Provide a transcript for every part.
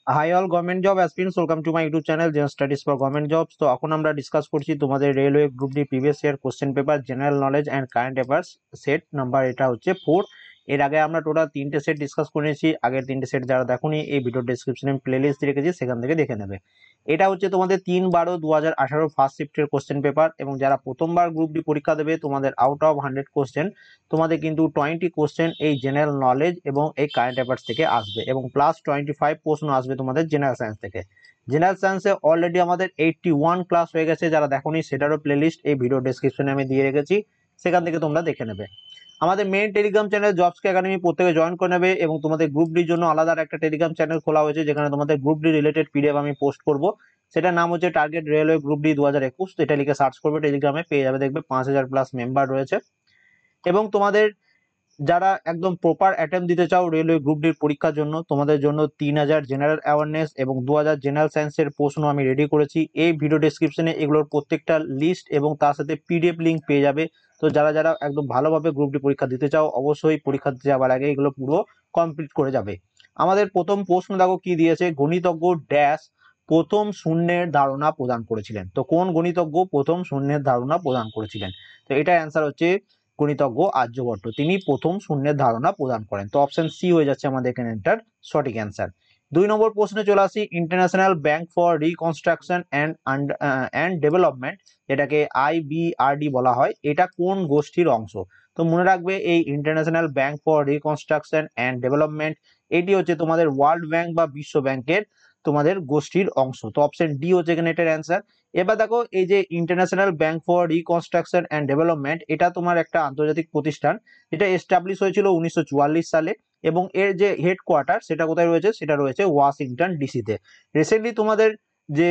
High all government job aspirants, welcome to my YouTube channel general studies for government jobs. তো এখন আমরা discuss করছি তোমাদের railway group D previous year question paper general knowledge and current affairs set number, এটা হচ্ছে 4। এর আগে আমরা টোটাল 3টে সেট ডিসকাস করেছি। আগের 3টে সেট যারা দেখোনি, এই ভিডিও ডেসক্রিপশনে প্লেলিস্ট রেখেছি, সেখান থেকে দেখে নেবে। এটা হচ্ছে তোমাদের 3/12/2018 ফার্স্ট শিফটের কোশ্চেন পেপার, এবং যারা প্রথমবার গ্রুপ ডি পরীক্ষা দেবে তোমাদের আউট অফ 100 কোশ্চেন তোমাদের কিন্তু 20 কোশ্চেন এই জেনারেল নলেজ এবং এই কারেন্ট অ্যাফেয়ার্স থেকে আসবে, এবং প্লাস 25 প্রশ্ন আসবে তোমাদের জেনারেল সায়েন্স থেকে। জেনারেল সায়েন্সে অলরেডি আমাদের 81 ক্লাস হয়ে গেছে, যারা দেখোনি সেটারও প্লেলিস্ট এই ভিডিও ডেসক্রিপশনে আমি দিয়ে রেখেছি, সেখান থেকে তোমরা দেখে নেবে। আমাদের মেইন টেলিগ্রাম চ্যানেল জবসকে একাডেমি প্রত্যেকে জয়েন করে নেবে, এবং তোমাদের গ্রুপ ডির জন্য আলাদা একটা টেলিগ্রাম চ্যানেল খোলা হয়েছে, যেখানে তোমাদের গ্রুপ ডি রিলেটেড পিডিএফ আমি পোস্ট করব। সেটার নাম হচ্ছে টার্গেট রেলওয়ে গ্রুপ ডি 2021। এটা লিখে সার্চ করবে, টেলিগ্রামে পেয়ে যাবে, দেখবে 5000 প্লাস মেম্বার রয়েছে। এবং তোমাদের যারা একদম প্রপার অ্যাটেম্প দিতে চাও রেলওয়ে গ্রুপ ডির পরীক্ষার জন্য, তোমাদের জন্য 3000 জেনারেল অ্যাওয়ারনেস এবং 2000 জেনারেল সায়েন্সের প্রশ্ন আমি রেডি করেছি। এই ভিডিও ডেসক্রিপশনে এগুলোর প্রত্যেকটা লিস্ট এবং তার সাথে পিডিএফ লিঙ্ক পেয়ে যাবে। তো যারা যারা একদম ভালোভাবে গ্রুপ ডি পরীক্ষা দিতে চাও, অবশ্যই পরীক্ষা দিতে যাওয়ার আগে এগুলো পুরো কমপ্লিট করে যাবে। আমাদের প্রথম প্রশ্ন দেখো কি দিয়েছে, গণিতজ্ঞ ড্যাশ প্রথম শূন্যের ধারণা প্রদান করেছিলেন। তো কোন গণিতজ্ঞ প্রথম শূন্যের ধারণা প্রদান করেছিলেন? তো এটা অ্যান্সার হচ্ছে গণিতজ্ঞ আর্যভট্ট, তিনি প্রথম শূন্যের ধারণা প্রদান করেন। তো অপশন সি হয়ে যাচ্ছে আমাদের এখানে এটার সঠিক অ্যান্সার। 2 নম্বর প্রশ্নে চলে আসি, international bank for reconstruction and development, যেটাকে IBRD বলা হয়, এটা কোন গোষ্ঠীর অংশ? তো মনে রাখবে, এই international bank for reconstruction and development এটি হচ্ছে তোমাদের ওয়ার্ল্ড ব্যাংক বা বিশ্ব ব্যাংকের তোমাদের গোষ্ঠীর অংশ। তো অপশন ডি হচ্ছে এখানে এটার অ্যান্সার। এবার দেখো, এই যে international bank for reconstruction and development, এটা তোমার একটা আন্তর্জাতিক প্রতিষ্ঠান, যেটা এস্টাবলিশ হয়েছিল 1944 সালে, এবং এর যে হেডকোয়ার্টার সেটা কোথায় রয়েছে? সেটা রয়েছে ওয়াশিংটন ডিসিতে। রিসেন্টলি তোমাদের যে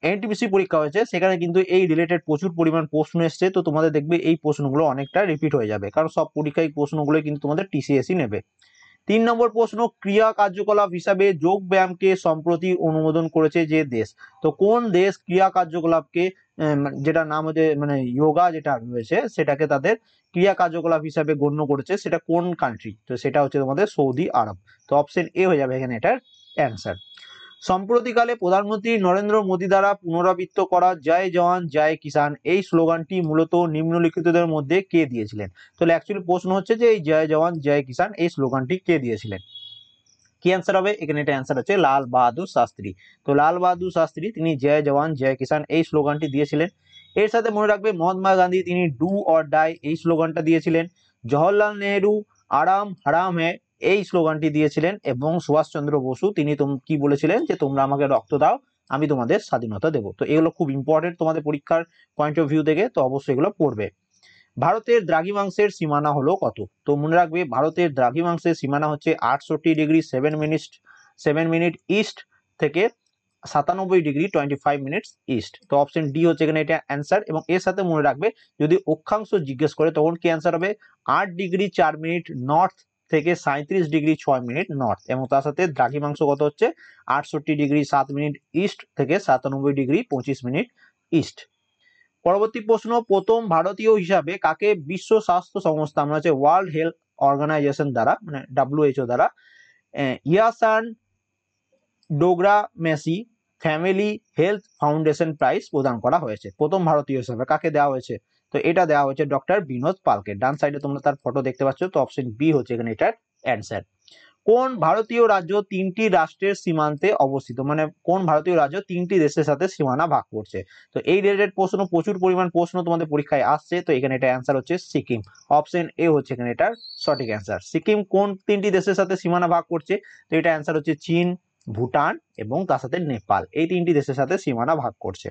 এনটিপিসি পরীক্ষা হয়েছে, সেখানে কিন্তু এই রিলেটেড প্রচুর পরিমাণ প্রশ্ন এসছে। তো তোমাদের দেখবে এই প্রশ্নগুলো অনেকটা রিপিট হয়ে যাবে, কারণ সব পরীক্ষায় প্রশ্নগুলো কিন্তু তোমাদের টিসিএসই নেবে। 3 নম্বর প্রশ্ন, ক্রিয়া কার্যকলাপ হিসাবে যোগ ব্যায়ামকে সম্প্রতি অনুমোদন করেছে যে দেশ? তো কোন দেশ ক্রিয়া কার্যকলাপকে, যেটা নাম হচ্ছে মানে যোগা যেটা রয়েছে, সেটাকে তাদের ক্রিয়া কার্যকলাপ হিসাবে গণ্য করেছে, সেটা কোন কান্ট্রি? তো সেটা হচ্ছে তোমাদের সৌদি আরব। তো অপশন এ হয়ে যাবে এখানে এটার অ্যান্সার। সম্প্রতিকালে প্রধানমন্ত্রী নরেন্দ্র মোদী দ্বারা পুনরাবৃত্ত করা জয় জওয়ান জয় কিষান এই স্লোগানটি মূলত নিম্নলিখিতদের মধ্যে কে দিয়েছিলেন? তাহলে অ্যাকচুয়ালি প্রশ্ন হচ্ছে যে এই জয় জওয়ান জয় কিষান এই স্লোগানটি কে দিয়েছিলেন? কি অ্যান্সার হবে এখানে? এটা অ্যান্সার হচ্ছে লাল বাহাদুর শাস্ত্রী। তো লাল বাহাদুর শাস্ত্রী তিনি জয় জওয়ান জয় কিষান এই স্লোগানটি দিয়েছিলেন। এর সাথে মনে রাখবে, মহাত্মা গান্ধী তিনি ডু অর ডাই এই স্লোগানটা দিয়েছিলেন। জওহরলাল নেহেরু আরাম হারাম হ্যায় এই স্লোগানটি দিয়েছিলেন, এবং সুভাষচন্দ্র বসু তিনি কি বলেছিলেন? যে তোমরা আমাকে রক্ত দাও, আমি তোমাদের স্বাধীনতা দেবো। তো এগুলো খুব ইম্পর্টেন্ট তোমাদের পরীক্ষার পয়েন্ট অফ ভিউ থেকে, তো অবশ্যই এগুলো পড়বে। ভারতের দ্রাঘিমাংশের সীমানা হলো কত? তো মনে রাখবে, ভারতের দ্রাঘিমাংশের সীমানা হচ্ছে 68 ডিগ্রি 7 মিনিট ইস্ট থেকে 97 ডিগ্রি 25 মিনিটস ইস্ট। তো অপশন ডি হচ্ছে এখানে এটা অ্যান্সার। এবং এর সাথে মনে রাখবে, যদি অক্ষাংশ জিজ্ঞেস করে তখন কি অ্যান্সার হবে? 8 ডিগ্রি 4 মিনিট নর্থ থেকে 37 ডিগ্রি 6 মিনিট নর্থ, এবং তার সাথে দ্রাঘিমাংশ কত হচ্ছে? 68 ডিগ্রি 7 মিনিট ইস্ট থেকে 97 ডিগ্রি 25 মিনিট ইস্ট। পরবর্তী প্রশ্ন, প্রথম ভারতীয় হিসাবে কাকে বিশ্ব স্বাস্থ্য সংস্থা, আমরা হচ্ছে ওয়ার্ল্ড হেলথ অর্গানাইজেশন দ্বারা, মানে WHO দ্বারা Ihsan Dogramaci family health foundation prize প্রদান করা হয়েছে? প্রথম ভারতীয় হিসাবে কাকে দেওয়া হয়েছে? তো এটা দেওয়া হয়েছে ডক্টর বিনোদ পালকে। ডান সাইডে তোমরা তার ফটো দেখতে পাচ্ছ। তো অপশন বি হচ্ছে এখানে এটার অ্যান্সার। কোন ভারতীয় রাজ্য 3টি রাষ্ট্রের সীমান্তে অবস্থিত? মানে কোন ভারতীয় রাজ্য 3টি দেশের সাথে সীমানা ভাগ করছে? তো এই রিলেটেড প্রশ্ন, প্রচুর পরিমাণ প্রশ্ন তোমাদের পরীক্ষায় আসছে। তো এখানে এটা অ্যান্সার হচ্ছে সিকিম। অপশন এ হচ্ছে এখানে এটার সঠিক অ্যান্সার। সিকিম কোন 3টি দেশের সাথে সীমানা ভাগ করছে? তো এটা অ্যান্সার হচ্ছে চীন, ভুটান এবং তার সাথে নেপাল, এই 3টি দেশের সাথে সীমানা ভাগ করছে।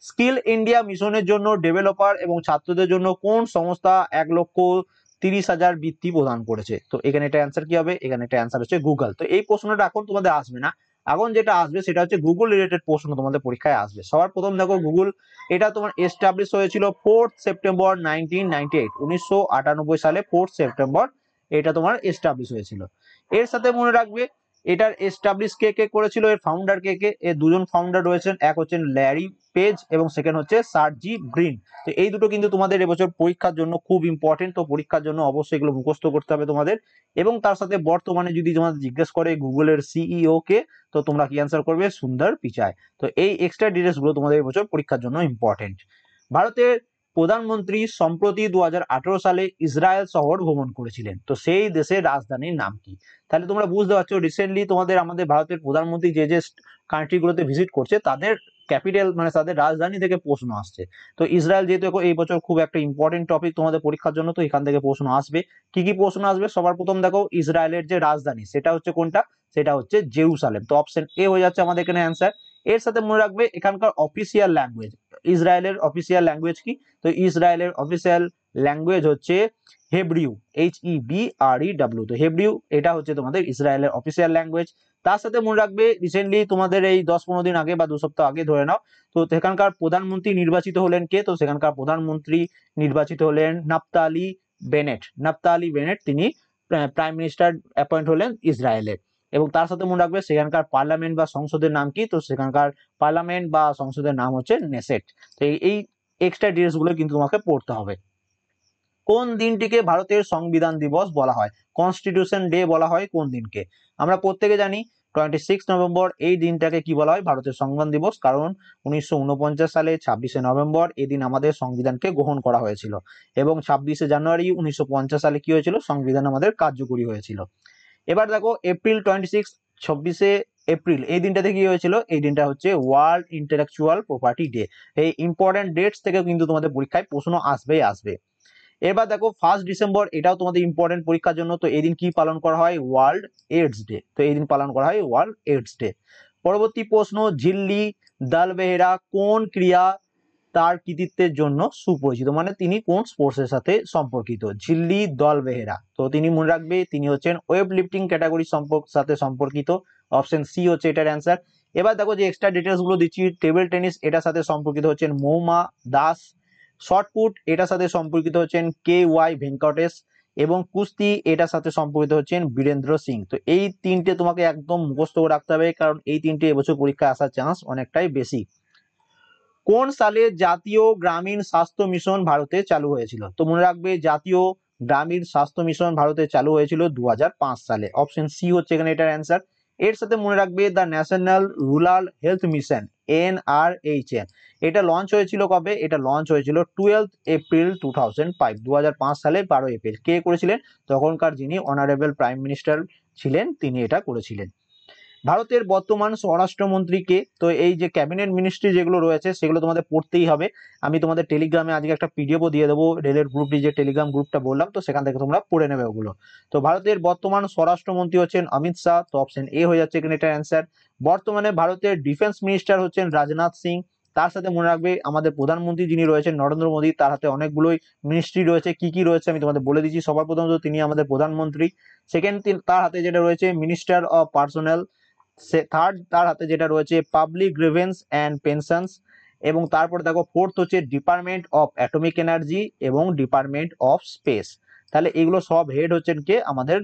স্কিল ইন্ডিয়া মিশনের জন্য ডেভেলপার এবং ছাত্রদের জন্য কোন সংস্থা 1,30,000 বৃত্তি প্রদান করেছে? তো এখানে এটা অ্যান্সার কি হবে? এখানে এটা অ্যান্সার হচ্ছে গুগল। তো এই প্রশ্নটা এখন তোমাদের আসবে না, এখন যেটা আসবে সেটা হচ্ছে গুগল রিলেটেড প্রশ্ন তোমাদের পরীক্ষায় আসবে। সবার প্রথম দেখো, গুগল এটা তোমার এস্টাবলিশ হয়েছিল 4 সেপ্টেম্বর 1998, 1998 সালে 4 সেপ্টেম্বর এটা তোমার এস্টাবলিশ হয়েছিল। এর সাথে মনে রাখবে, এটার এস্টাবলিশ কে কে করেছিল, এর ফাউন্ডার কে কে? এর দুজন ফাউন্ডার রয়েছেন, এক হচ্ছেন ল্যারি পেজ এবং সেকেন্ড হচ্ছে সার্জি ব্রিন। তো এই দুটো কিন্তু তোমাদের এবছর পরীক্ষার জন্য খুব ইম্পর্টেন্ট, তো পরীক্ষার জন্য অবশ্যই এগুলো মুখস্থ করতে হবে তোমাদের। এবং তার সাথে বর্তমানে যদি তোমাদের জিজ্ঞেস করে গুগলের সিইও কে, তো তোমরা কি অ্যান্সার করবে? সুন্দর পিচাই। তো এই এক্সট্রা ডিটেলস গুলো তোমাদের এবছর পরীক্ষার জন্য ইম্পর্টেন্ট। ভারতের প্রধানমন্ত্রী সম্প্রতি 2018 সালে ইসরায়েল শহর ভ্রমণ করেছিলেন, তো সেই দেশের রাজধানীর নাম কি? তাহলে তোমরা বুঝতে পারছো রিসেন্টলি তোমাদের আমাদের ভারতের প্রধানমন্ত্রী যে যে কান্ট্রি গুলোতে ভিজিট করছে তাদের ক্যাপিটাল মানে তাদের রাজধানী থেকে প্রশ্ন আসছে। তো ইসরায়েল যেহেতু এই বছর খুব একটা ইম্পর্টেন্ট টপিক তোমাদের পরীক্ষার জন্য, তো এখান থেকে প্রশ্ন আসবে। কি কি প্রশ্ন আসবে? সবার প্রথম দেখো ইসরায়েলের যে রাজধানী সেটা হচ্ছে কোনটা? সেটা হচ্ছে জেরুসালেম। তো অপশন এ হয়ে যাচ্ছে আমাদের এখানে অ্যান্সার। এর সাথে মনে রাখবে এখানকার অফিসিয়াল ল্যাঙ্গুয়েজ, ইসরায়েলের অফিসিয়াল ল্যাঙ্গুয়েজ কি? তো ইসরায়েলের অফিসিয়াল ল্যাঙ্গুয়েজ হচ্ছে হেব্রিউ, HEBREW। তো হেব্রিউ এটা হচ্ছে তোমাদের ইসরায়েলের অফিসিয়াল ল্যাঙ্গুয়েজ। তার সাথে মনে রাখবে রিসেন্টলি তোমাদের এই 10-15 দিন আগে বা 2 সপ্তাহ আগে ধরে নাও, তো সেখানকার প্রধানমন্ত্রী নির্বাচিত হলেন কে? তো সেখানকার প্রধানমন্ত্রী নির্বাচিত হলেন নাফতালি বেনেট। নাফতালি বেনেট তিনি প্রাইম মিনিস্টার অ্যাপয়েন্ট হলেন ইসরায়েলের। এবং তার সাথে মনে রাখবে সেখানকার পার্লামেন্ট বা সংসদের নাম কি? তো সেখানকার পার্লামেন্ট বা সংসদের নাম হচ্ছে নেসেট। তো এই এক্সট্রা ডিটেলস গুলো কিন্তু তোমাকে পড়তে হবে। কোন দিনটিকে ভারতের সংবিধান দিবস বলা হয়? কনস্টিটিউশন ডে বলা হয় কোন দিনকে? আমরা প্রত্যেকে জানি 26 নভেম্বর এই দিনটাকে কি বলা হয়? ভারতের সংবিধান দিবস। কারণ 1949 সালে 26 নভেম্বর এই দিন আমাদের সংবিধানকে গ্রহণ করা হয়েছিল এবং 26 জানুয়ারি 1950 সালে কি হয়েছিল? সংবিধান আমাদের কার্যকরী হয়েছিল। এবার দেখো এপ্রিল 26, 26 এপ্রিল এই দিনটাতে কি হয়েছিল? এই দিনটা হচ্ছে ওয়ার্ল্ড ইন্টেলেকচুয়াল প্রপার্টি ডে। এই ইম্পর্টেন্ট ডেটস থেকে কিন্তু তোমাদের পরীক্ষায় প্রশ্ন আসবেই আসবে। এবার দেখো 1 ডিসেম্বর এটাও তোমাদের ইম্পর্টেন্ট পরীক্ষার জন্য। তো এই দিন কি পালন করা হয়? World AIDS day. তো এই দিন পালন করা হয় ওয়ার্ল্ড এইডস ডে। পরবর্তী প্রশ্ন, ঝিল্লি দল বেহেরা কোন ক্রিয়া তার কৃতিত্বের জন্য সুপরিচিত? মানে তিনি কোন স্পোর্টসের সাথে সম্পর্কিত? ঝিল্লি দল বেহেরা, তো তিনি মনে রাখবে তিনি হচ্ছেন ওয়েব লিফটিং ক্যাটাগরি সাথে সম্পর্কিত। অপশন সি হচ্ছে এটার অ্যান্সার। এবার দেখো যে এক্সট্রা ডিটেলস গুলো দিচ্ছি, টেবিল টেনিস এটার সাথে সম্পর্কিত হচ্ছেন মৌমা দাস। শর্টপুট এটার সাথে সম্পর্কিত হচ্ছেন KY ভেঙ্কটেশ এবং কুস্তি এটার সাথে সম্পর্কিত হচ্ছেন বীরেন্দ্র সিং। তো এই তিনটে তোমাকে একদম মুখস্থ করে রাখতে হবে, কারণ এই তিনটে এবছর পরীক্ষায় আসার চান্স অনেকটাই বেশি। কোন সালে জাতীয় গ্রামীণ স্বাস্থ্য মিশন ভারতে চালু হয়েছিল? তো মনে রাখবে জাতীয় গ্রামীণ স্বাস্থ্য মিশন ভারতে চালু হয়েছিল 2005 সালে। অপশন সি হচ্ছে এখানে এটার অ্যান্সার। এর সাথে মনে রাখবে the national rural health mission NRHM এটা লঞ্চ হয়েছিল কবে? এটা লঞ্চ হয়েছিল 12 এপ্রিল 2005, 2005 সালে 12 এপ্রিল। কে করেছিলেন? তখনকার যিনি অনারেবল প্রাইম মিনিস্টার ছিলেন তিনি এটা করেছিলেন। ভারতের বর্তমান স্বরাষ্ট্রমন্ত্রীকে? তো এই যে ক্যাবিনেট মিনিস্ট্রি যেগুলো রয়েছে সেগুলো তোমাদের পড়তেই হবে। আমি তোমাদের টেলিগ্রামে আজকে একটা পিডিএফও দিয়ে দেবো, রেলের গ্রুপটি যে টেলিগ্রাম গ্রুপটা বললাম, তো সেখান থেকে তোমরা পড়ে নেবে ওগুলো। তো ভারতের বর্তমান স্বরাষ্ট্রমন্ত্রী হচ্ছেন অমিত শাহ। তো অপশন এ হয়ে যাচ্ছে এখানে এটার অ্যান্সার। বর্তমানে ভারতের ডিফেন্স মিনিস্টার হচ্ছেন রাজনাথ সিং। তার সাথে মনে রাখবে আমাদের প্রধানমন্ত্রী যিনি রয়েছেন নরেন্দ্র মোদী, তার হাতে অনেকগুলোই মিনিস্ট্রি রয়েছে। কি কি রয়েছে আমি তোমাদের বলে দিচ্ছি। সবার প্রথম তো তিনি আমাদের প্রধানমন্ত্রী। সেকেন্ড তার হাতে যেটা রয়েছে মিনিস্টার অফ পার্সোনাল। থার্ড তার হাতে যেটা রয়েছে পাবলিক গ্রিভেন্স অ্যান্ড পেনশনস। এবং তারপর দেখো ফোর্থ হচ্ছে ডিপার্টমেন্ট অফ অ্যাটমিক এনার্জি এবং ডিপার্টমেন্ট অফ স্পেস। তাহলে এগুলো সব হেড হচ্ছেন কে? আমাদের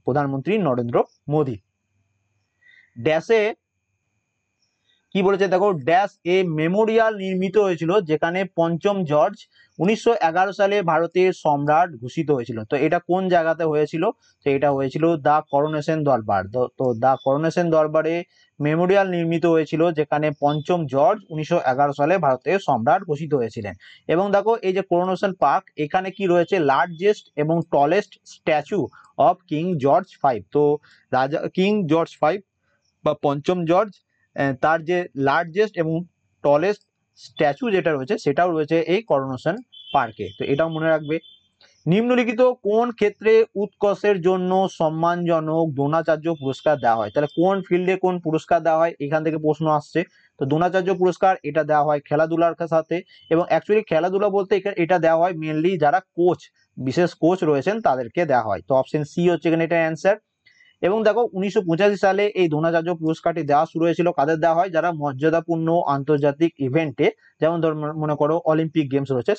প্রধানমন্ত্রী নরেন্দ্র মোদী। ড্যাশে কি বলেছে দেখো, ড্যাশ এ মেমোরিয়াল নির্মিত হয়েছিল যেখানে পঞ্চম জর্জ 1911 সালে ভারতের সম্রাট ঘোষিত হয়েছিল। তো এটা কোন জায়গাতে হয়েছিল? তো এটা হয়েছিল দা করোনেশন দরবার। তো দা করোনেশন দরবারে মেমোরিয়াল নির্মিত হয়েছিল যেখানে পঞ্চম জর্জ 1911 সালে ভারতের সম্রাট ঘোষিত হয়েছিলেন। এবং দেখো এই যে করোনেশন পার্ক এখানে কি রয়েছে? লার্জেস্ট এবং tallest statue of king George 5। তো রাজা কিং জর্জ 5 বা পঞ্চম জর্জ তার যে লার্জেস্ট এবং টলেস্ট স্ট্যাচু যেটা রয়েছে সেটাও রয়েছে এই করোনেশন পার্কে। তো এটাও মনে রাখবে। নিম্নলিখিত কোন ক্ষেত্রে উৎকর্ষের জন্য সম্মানজনক দ্রোণাচার্য পুরস্কার দেওয়া হয়? তাহলে কোন ফিল্ডে কোন পুরস্কার দেওয়া হয় এখান থেকে প্রশ্ন আসছে। তো দ্রোণাচার্য পুরস্কার এটা দেওয়া হয় খেলাধুলার সাথে, এবং অ্যাকচুয়ালি খেলাধুলা বলতে এটা দেওয়া হয় মেনলি যারা কোচ, বিশেষ কোচ রয়েছেন তাদেরকে দেওয়া হয়। তো অপশন সি হচ্ছে এখানে এটা অ্যান্সার। এবং দেখো 1985 সালে এই দ্রোণাচার্য পুরস্কারটি দেওয়া শুরু হয়েছিল। কাদের দেওয়া হয়? যারা মর্যাদাপূর্ণ আন্তর্জাতিক ইভেন্টে, যেমন ধর মনে করো অলিম্পিক গেমস রয়েছে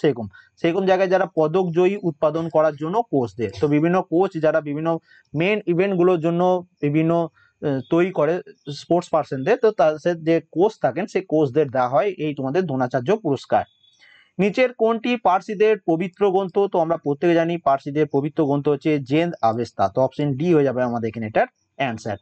সেরকম জায়গায় যারা পদক জয়ী উৎপাদন করার জন্য কোচদের। তো বিভিন্ন কোচ যারা বিভিন্ন মেন ইভেন্ট গুলোর জন্য বিভিন্ন তৈরি করে স্পোর্টস পার্সনদের, তো তাদের যে কোচ থাকেন সেই কোচদের দেওয়া হয় এই তোমাদের দ্রোণাচার্য পুরস্কার। নিচের কোনটি পার্সিদের পবিত্র গ্রন্থ? তো আমরা প্রত্যেকে জানি পার্সিদের পবিত্র গ্রন্থ হচ্ছে জেন্দ আবেস্তা, তো অপশন ডি হয়ে যাবে আমাদের এখানে এটার অ্যান্সার।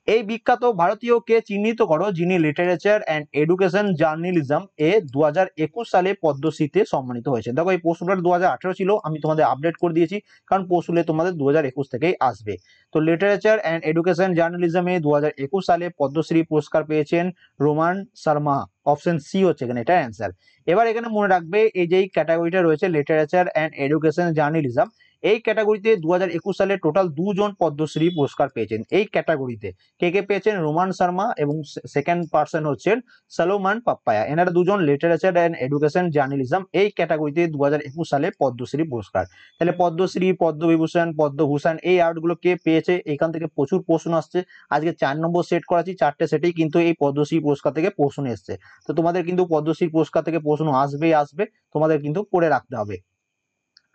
এই বিখ্যাত ভারতীয়কে চিহ্নিত করো যিনি লিটারেচার অ্যান্ড এডুকেশন জার্নালিজম এ 2021 সালে পদ্মশ্রীতে সম্মানিত হয়েছে। দেখো এই প্রশ্নটা 2018 ছিল, আমি তোমাদের আপডেট করে দিয়েছি কারণ প্রশ্নটা তোমাদের 2021 থেকেই আসবে। তো লিটারেচার অ্যান্ড এডুকেশন জার্নালিজমে 2021 সালে পদ্মশ্রী পুরস্কার পেয়েছেন রোমান শর্মা, অপশন সি হচ্ছে এখানে এটা অ্যান্সার। এবার এখানে মনে রাখবে এই যে ক্যাটাগরিটা রয়েছে লিটারেচার অ্যান্ড এডুকেশন জার্নালিজম, এই ক্যাটাগরিতে 2021 সালে টোটাল 2 জন পদ্মশ্রী পুরস্কার পেয়েছেন। এই ক্যাটাগরিতে কে কে পেয়েছেন? রোমান শর্মা এবং সেকেন্ড পার্সন হচ্ছেন সলোমন পাপ্পায়া, এনারা দুজন লিটারেচার অ্যান্ড এডুকেশন জার্নালিজম এই ক্যাটাগরিতে 2021 সালে পদ্মশ্রী পুরস্কার। তাহলে পদ্মশ্রী, পদ্মবিভূষণ, পদ্মভূষণ এই অ্যাওয়ার্ডগুলো কে পেয়েছে? এখান থেকে প্রচুর প্রশ্ন আসছে। আজকে 4 নম্বর সেট করাচ্ছি, 4টে সেটেই কিন্তু এই পদ্মশ্রী পুরস্কার থেকে প্রশ্ন এসছে। তো তোমাদের কিন্তু পদ্মশ্রী পুরস্কার থেকে প্রশ্ন আসবে, তোমাদের কিন্তু পড়ে রাখতে হবে।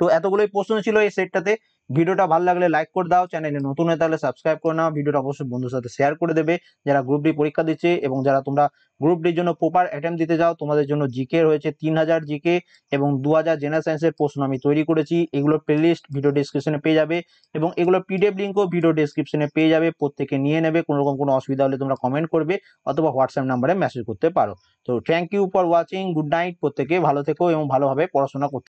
তো এতগুলোই প্রশ্ন ছিল এই সেটটাতে। ভিডিওটা ভালো লাগলে লাইক করে দাও, চ্যানেলে নতুন হয়ে তাহলে সাবস্ক্রাইব করে নাও, ভিডিওটা অবশ্যই বন্ধুর সাথে শেয়ার করে দেবে যারা গ্রুপ ডি পরীক্ষা দিচ্ছে এবং যারা তোমরা গ্রুপ ডির জন্য প্রপার অ্যাটেম্প দিতে যাও তোমাদের জন্য জিকে রয়েছে 3000 জিকে এবং 2000 জেনারেল সায়েন্সের প্রশ্ন আমি তৈরি করেছি। এগুলোর প্লেলিস্ট ভিডিও ডেসক্রিপশনে পেয়ে যাবে এবং এগুলোর পিডিএফ লিঙ্কও ভিডিও ডেসক্রিপশনে পেয়ে যাবে, প্রত্যেকে নিয়ে নেবে। কোনো রকম কোনো অসুবিধা হলে তোমরা কমেন্ট করবে অথবা হোয়াটসঅ্যাপ নাম্বারে মেসেজ করতে পারো। তো thank you for watching, good night, প্রত্যেকে ভালো থেকো এবং ভালোভাবে পড়াশোনা করতে